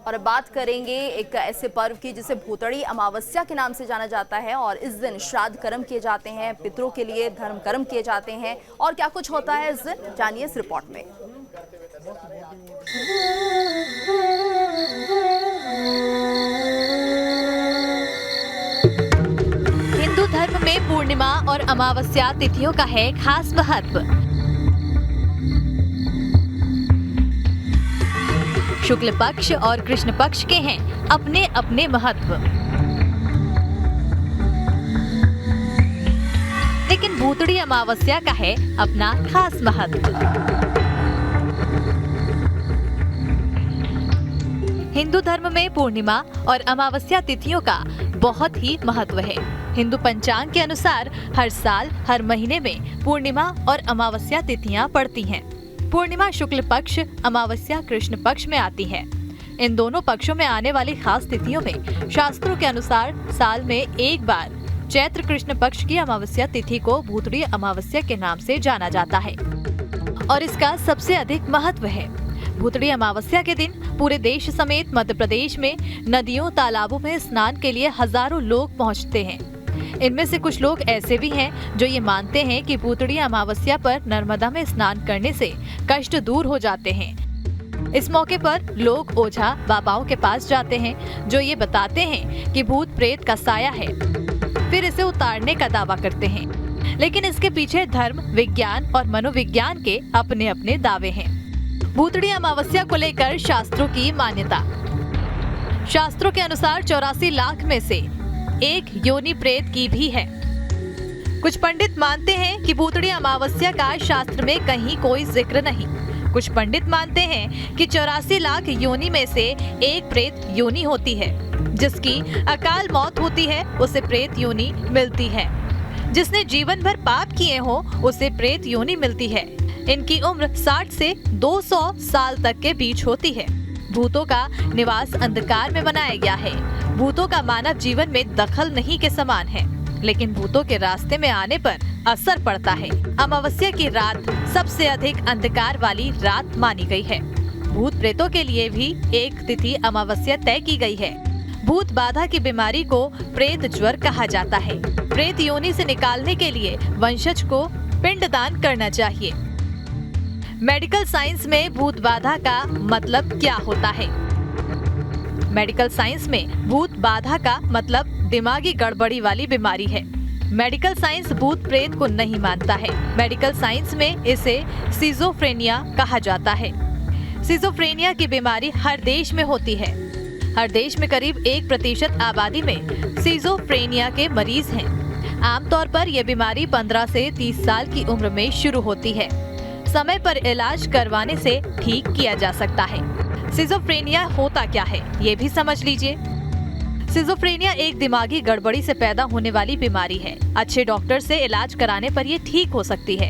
और अब बात करेंगे एक ऐसे पर्व की जिसे भूतड़ी अमावस्या के नाम से जाना जाता है। और इस दिन श्राद्ध कर्म किए जाते हैं, पितरों के लिए धर्म कर्म किए जाते हैं। और क्या कुछ होता है इस दिन, जानिए इस रिपोर्ट में। हिंदू धर्म में पूर्णिमा और अमावस्या तिथियों का है खास महत्व। शुक्ल पक्ष और कृष्ण पक्ष के हैं अपने अपने महत्व, लेकिन भूतड़ी अमावस्या का है अपना खास महत्व। हिंदू धर्म में पूर्णिमा और अमावस्या तिथियों का बहुत ही महत्व है। हिंदू पंचांग के अनुसार हर साल हर महीने में पूर्णिमा और अमावस्या तिथियां पड़ती हैं। पूर्णिमा शुक्ल पक्ष, अमावस्या कृष्ण पक्ष में आती है। इन दोनों पक्षों में आने वाली खास तिथियों में शास्त्रों के अनुसार साल में एक बार चैत्र कृष्ण पक्ष की अमावस्या तिथि को भूतड़ी अमावस्या के नाम से जाना जाता है और इसका सबसे अधिक महत्व है। भूतड़ी अमावस्या के दिन पूरे देश समेत मध्य प्रदेश में नदियों तालाबों में स्नान के लिए हजारों लोग पहुंचते हैं। इनमें से कुछ लोग ऐसे भी हैं जो ये मानते हैं कि भूतड़ी अमावस्या पर नर्मदा में स्नान करने से कष्ट दूर हो जाते हैं। इस मौके पर लोग ओझा बाबाओं के पास जाते हैं जो ये बताते हैं कि भूत प्रेत का साया है, फिर इसे उतारने का दावा करते हैं। लेकिन इसके पीछे धर्म, विज्ञान और मनोविज्ञान के अपने अपने दावे हैं। भूतड़ी अमावस्या को लेकर शास्त्रों की मान्यता। शास्त्रों के अनुसार 84 लाख में से एक योनि प्रेत की भी है। कुछ पंडित मानते हैं कि भूतड़ी अमावस्या का शास्त्र में कहीं कोई जिक्र नहीं। कुछ पंडित मानते हैं कि 84 लाख योनि में से एक प्रेत योनि होती है। जिसकी अकाल मौत होती है उसे प्रेत योनि मिलती है। जिसने जीवन भर पाप किए हो उसे प्रेत योनि मिलती है। इनकी उम्र 60 से 200 साल तक के बीच होती है। भूतों का निवास अंधकार में बनाया गया है। भूतों का मानव जीवन में दखल नहीं के समान है, लेकिन भूतों के रास्ते में आने पर असर पड़ता है। अमावस्या की रात सबसे अधिक अंधकार वाली रात मानी गई है। भूत प्रेतों के लिए भी एक तिथि अमावस्या तय की गई है। भूत बाधा की बीमारी को प्रेत ज्वर कहा जाता है। प्रेत योनि से निकालने के लिए वंशज को पिंडदान करना चाहिए। मेडिकल साइंस में भूत बाधा का मतलब क्या होता है? मेडिकल साइंस में भूत बाधा का मतलब दिमागी गड़बड़ी वाली बीमारी है। मेडिकल साइंस भूत प्रेत को नहीं मानता है। मेडिकल साइंस में इसे सिजोफ्रेनिया कहा जाता है। सिजोफ्रेनिया की बीमारी हर देश में होती है। हर देश में करीब 1% आबादी में सिजोफ्रेनिया के मरीज हैं। आमतौर पर यह बीमारी 15 से 30 साल की उम्र में शुरू होती है। समय पर इलाज करवाने से ठीक किया जा सकता है। सिजोफ्रेनिया होता क्या है, ये भी समझ लीजिए। सिजोफ्रेनिया एक दिमागी गड़बड़ी से पैदा होने वाली बीमारी है। अच्छे डॉक्टर से इलाज कराने पर ये ठीक हो सकती है।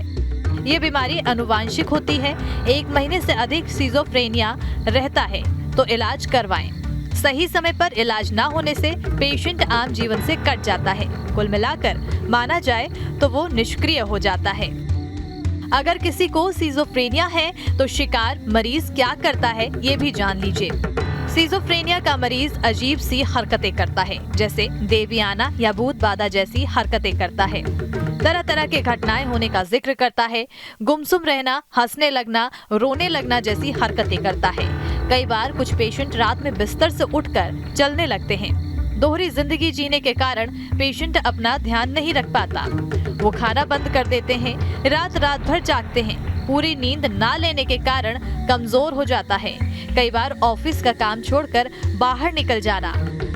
ये बीमारी अनुवांशिक होती है। 1 महीने से अधिक सिजोफ्रेनिया रहता है तो इलाज करवाएं। सही समय पर इलाज ना होने से पेशेंट आम जीवन से कट जाता है। कुल मिलाकर माना जाए तो वो निष्क्रिय हो जाता है। अगर किसी को सिजोफ्रेनिया है तो शिकार मरीज क्या करता है ये भी जान लीजिए। सिजोफ्रेनिया का मरीज अजीब सी हरकतें करता है, जैसे देवियाना या भूत बाधा जैसी हरकतें करता है। तरह तरह के घटनाएं होने का जिक्र करता है। गुमसुम रहना, हंसने लगना, रोने लगना जैसी हरकतें करता है। कई बार कुछ पेशेंट रात में बिस्तर से उठकर चलने लगते हैं। दोहरी जिंदगी जीने के कारण पेशेंट अपना ध्यान नहीं रख पाता। वो खाना बंद कर देते हैं, रात भर जागते हैं। पूरी नींद ना लेने के कारण कमजोर हो जाता है। कई बार ऑफिस का काम छोड़कर बाहर निकल जाना।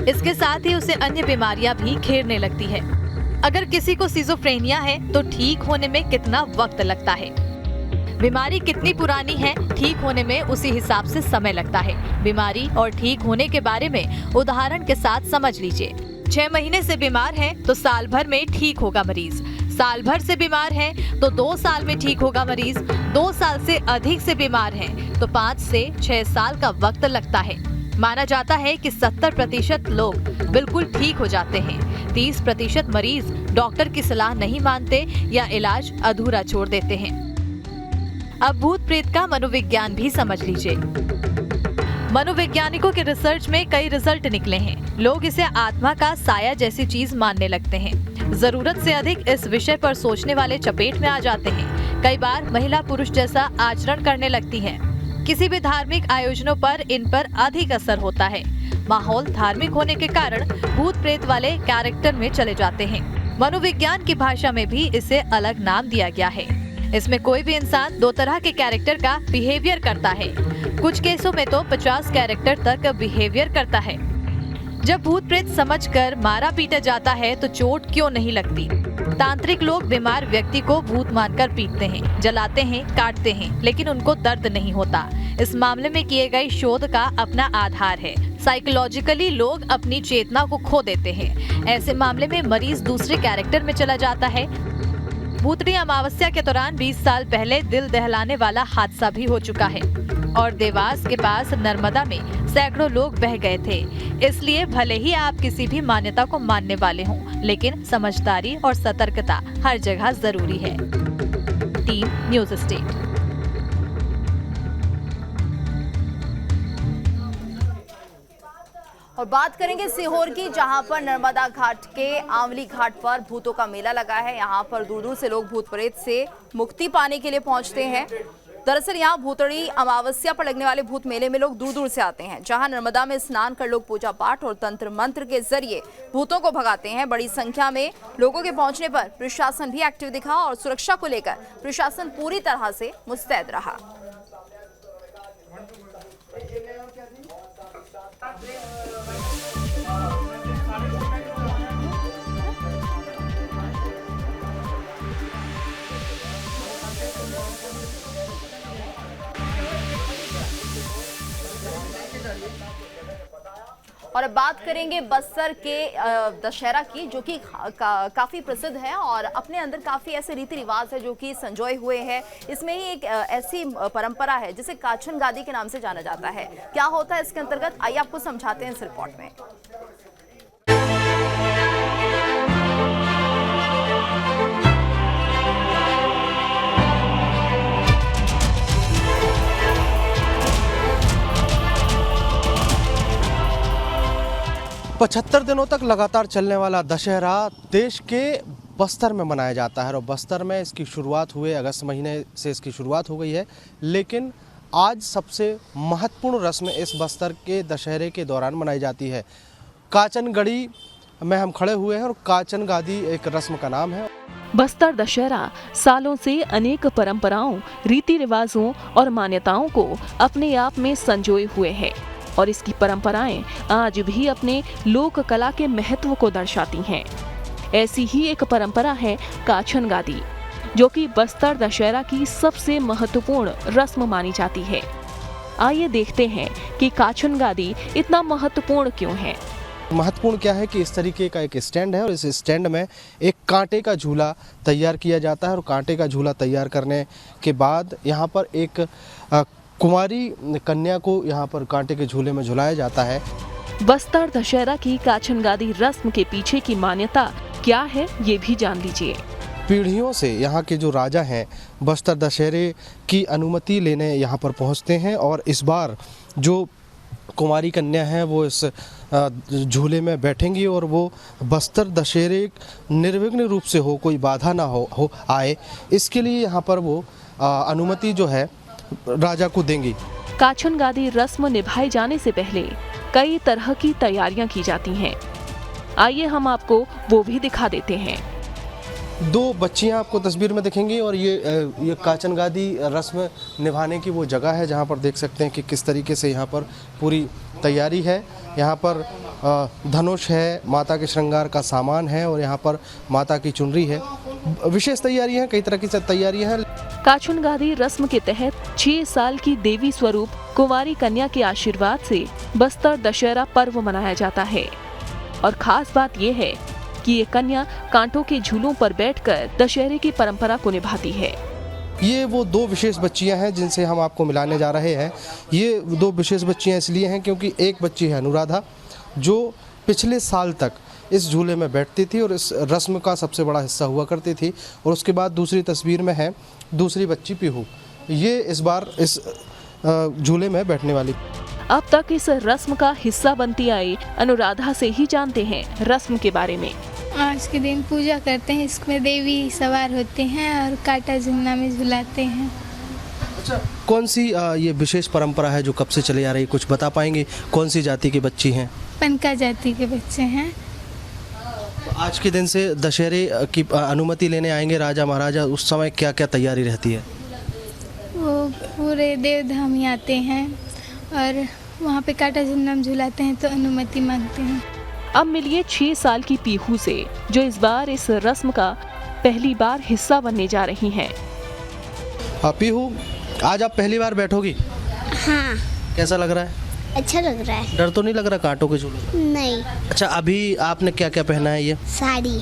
इसके साथ ही उसे अन्य बीमारियां भी घेरने लगती है। अगर किसी को सिजोफ्रेनिया है तो ठीक होने में कितना वक्त लगता है? बीमारी कितनी पुरानी है, ठीक होने में उसी हिसाब से समय लगता है। बीमारी और ठीक होने के बारे में उदाहरण के साथ समझ लीजिए। 6 महीने से बीमार है तो साल भर में ठीक होगा मरीज। साल भर से बीमार है तो 2 साल में ठीक होगा मरीज। 2 साल से अधिक से बीमार है तो 5 से 6 साल का वक्त लगता है। माना जाता है कि 70% लोग बिल्कुल ठीक हो जाते हैं। 30% मरीज डॉक्टर की सलाह नहीं मानते या इलाज अधूरा छोड़ देते हैं। अब भूत प्रेत का मनोविज्ञान भी समझ लीजिए। मनोवैज्ञानिकों के रिसर्च में कई रिजल्ट निकले हैं। लोग इसे आत्मा का साया जैसी चीज मानने लगते हैं। जरूरत से अधिक इस विषय पर सोचने वाले चपेट में आ जाते हैं। कई बार महिला पुरुष जैसा आचरण करने लगती है। किसी भी धार्मिक आयोजनों पर इन पर अधिक असर होता है। माहौल धार्मिक होने के कारण भूत प्रेत वाले कैरेक्टर में चले जाते हैं। मनोविज्ञान की भाषा में भी इसे अलग नाम दिया गया है। इसमें कोई भी इंसान 2 तरह के कैरेक्टर का बिहेवियर करता है। कुछ केसों में तो 50 कैरेक्टर तक बिहेवियर करता है। जब भूत प्रेत समझकर मारा पीटा जाता है तो चोट क्यों नहीं लगती। तांत्रिक लोग बीमार व्यक्ति को भूत मानकर पीटते हैं, जलाते हैं, काटते हैं, लेकिन उनको दर्द नहीं होता। इस मामले में किए गए शोध का अपना आधार है। साइकोलॉजिकली लोग अपनी चेतना को खो देते हैं। ऐसे मामले में मरीज दूसरे कैरेक्टर में चला जाता है। भूतड़ी अमावस्या के दौरान 20 साल पहले दिल दहलाने वाला हादसा भी हो चुका है और देवास के पास नर्मदा में सैकड़ों लोग बह गए थे। इसलिए भले ही आप किसी भी मान्यता को मानने वाले हों, लेकिन समझदारी और सतर्कता हर जगह जरूरी है। Team news state. और बात करेंगे सीहोर की, जहां पर नर्मदा घाट के आंवली घाट पर भूतों का मेला लगा है। यहां पर दूर दूर से लोग भूत प्रेत से मुक्ति पाने के लिए पहुंचते हैं। दरअसल यहाँ भूतड़ी अमावस्या पर लगने वाले भूत मेले में लोग दूर दूर से आते हैं, जहां नर्मदा में स्नान कर लोग पूजा पाठ और तंत्र मंत्र के जरिए भूतों को भगाते हैं। बड़ी संख्या में लोगों के पहुंचने पर प्रशासन भी एक्टिव दिखा और सुरक्षा को लेकर प्रशासन पूरी तरह से मुस्तैद रहा। और अब बात करेंगे बस्तर के दशहरा की, जो कि काफ़ी प्रसिद्ध है और अपने अंदर काफ़ी ऐसे रीति रिवाज है जो कि संजोए हुए हैं। इसमें ही एक ऐसी परंपरा है जिसे काछन गादी के नाम से जाना जाता है। क्या होता है इसके अंतर्गत, आइए आपको समझाते हैं इस रिपोर्ट में। पचहत्तर दिनों तक लगातार चलने वाला दशहरा देश के बस्तर में मनाया जाता है और बस्तर में इसकी शुरुआत हुए अगस्त महीने से इसकी शुरुआत हो गई है। लेकिन आज सबसे महत्वपूर्ण रस्म इस बस्तर के दशहरे के दौरान मनाई जाती है। काचन गढ़ी में हम खड़े हुए हैं और काचन गादी एक रस्म का नाम है। बस्तर दशहरा सालों से अनेक परंपराओं, रीति रिवाजों और मान्यताओं को अपने आप में संजोए हुए है और इसकी परंपराएं आज भी अपने लोक कला के महत्व को दर्शाती हैं। ऐसी ही एक परंपरा है काछन गादी, जो कि बस्तर दशहरा की सबसे महत्वपूर्ण रस्म मानी जाती है। आइए देखते हैं कि काछन गादी इतना महत्वपूर्ण क्यों है। महत्वपूर्ण क्या है कि इस तरीके का एक स्टैंड है और इस स्टैंड में एक कांटे का झूला तैयार किया जाता है और कांटे का झूला तैयार करने के बाद यहाँ पर एक कुंवारी कन्या को यहाँ पर कांटे के झूले में झुलाया जाता है। बस्तर दशहरा की काछन गादी रस्म के पीछे की मान्यता क्या है, ये भी जान लीजिए। पीढ़ियों से यहाँ के जो राजा हैं बस्तर दशहरे की अनुमति लेने यहाँ पर पहुँचते हैं और इस बार जो कुंवारी कन्या है वो इस झूले में बैठेंगी और वो बस्तर दशहरे निर्विघ्न रूप से हो, कोई बाधा ना हो आए, इसके लिए यहाँ पर वो अनुमति जो है राजा को देंगी। काछन गादी रस्म निभाए जाने से पहले कई तरह की तैयारियां की जाती हैं। आइए हम आपको वो भी दिखा देते हैं। 2 बच्चियां आपको तस्वीर में दिखेंगी और ये काचन गादी रस्म निभाने की वो जगह है जहां पर देख सकते हैं कि किस तरीके से यहाँ पर पूरी तैयारी है। यहाँ पर धनुष है, माता के श्रृंगार का सामान है और यहाँ पर माता की चुनरी है। विशेष तैयारियां हैं, कई तरह की तैयारियां हैं। काछन गादी रस्म के तहत 6 साल की देवी स्वरूप कुंवारी कन्या के आशीर्वाद से बस्तर दशहरा पर्व मनाया जाता है और खास बात यह है कि ये कन्या कांटों के झूलों पर बैठकर दशहरे की परंपरा को निभाती है। ये वो 2 विशेष बच्चियां हैं जिनसे हम आपको मिलाने जा रहे हैं। ये 2 विशेष बच्चियां इसलिए हैं क्योंकि एक बच्ची है अनुराधा, जो पिछले साल तक इस झूले में बैठती थी और इस रस्म का सबसे बड़ा हिस्सा हुआ करती थी। और उसके बाद दूसरी तस्वीर में है दूसरी बच्ची पीहू, ये इस बार इस झूले में बैठने वाली। अब तक इस रस्म का हिस्सा बनती आई अनुराधा से ही जानते हैं रस्म के बारे में। आज के दिन पूजा करते हैं, इसमें देवी सवार होते हैं और काटा झुलना में झुलाते हैं। अच्छा, कौन सी ये विशेष परंपरा है जो कब से चली आ रही है, कुछ बता पाएंगे? कौन सी जाति की बच्ची हैं? पनका जाति के बच्चे हैं। आज के दिन से दशहरे की अनुमति लेने आएंगे राजा महाराजा, उस समय क्या क्या तैयारी रहती है? वो पूरे देवधाम ही आते हैं और वहाँ पे काटा झुलना में झुलाते हैं तो अनुमति मांगते हैं। अब मिलिए 6 साल की पीहू से, जो इस बार इस रस्म का पहली बार हिस्सा बनने जा रही हैं। पीहू, आज आप पहली बार बैठोगी? हाँ, कैसा लग रहा है? अच्छा लग रहा है। डर तो नहीं लग रहा कांटों के झूले? नहीं। अच्छा, अभी आपने क्या क्या पहना है? ये साड़ी।